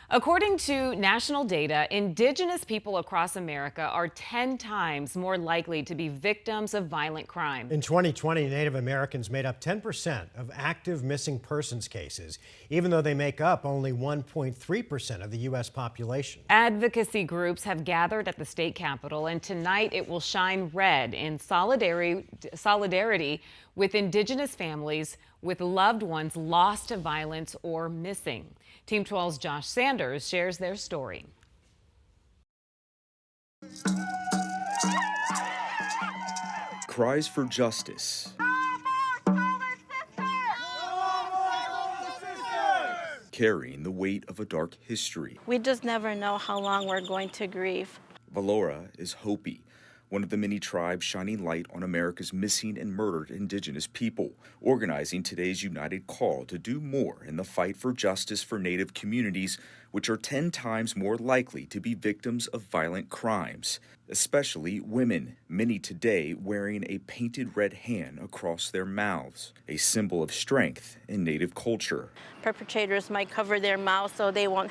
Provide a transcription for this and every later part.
According to national data, Indigenous people across America are 10 times more likely to be victims of violent crime. In 2020, Native Americans made up 10% of active missing persons cases, even though they make up only 1.3% of the U.S. population. Advocacy groups have gathered at the state capitol, and tonight it will shine red in solidarity with Indigenous families with loved ones lost to violence or missing. Team 12's Josh Sanders shares their story. Cries for justice. Carrying the weight of a dark history. We just never know how long we're going to grieve. Valora is Hopi, one of the many tribes shining light on America's missing and murdered Indigenous people, organizing today's united call to do more in the fight for justice for Native communities, which are 10 times more likely to be victims of violent crimes, especially women, many today wearing a painted red hand across their mouths, a symbol of strength in Native culture. Perpetrators might cover their mouth so they won't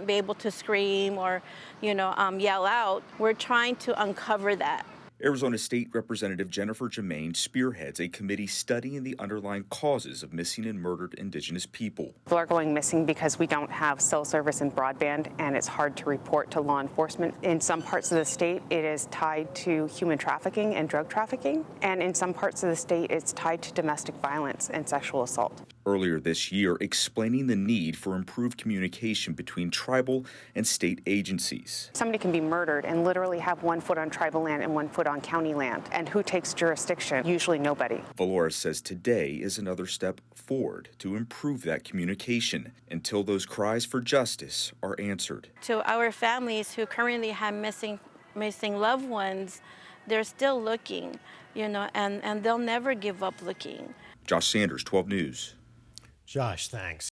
be able to scream or, yell out. We're trying to uncover that. Arizona State Representative Jennifer Germain spearheads a committee studying the underlying causes of missing and murdered Indigenous people. People are going missing because we don't have cell service and broadband, and it's hard to report to law enforcement. In some parts of the state, it is tied to human trafficking and drug trafficking, and in some parts of the state, it's tied to domestic violence and sexual assault. Earlier this year, explaining the need for improved communication between tribal and state agencies. Somebody can be murdered and literally have 1 foot on tribal land and 1 foot on county land. And who takes jurisdiction? Usually nobody. Valora says today is another step forward to improve that communication until those cries for justice are answered. To our families who currently have missing loved ones, they're still looking, and they'll never give up looking. Josh Sanders, 12 News. Josh, thanks.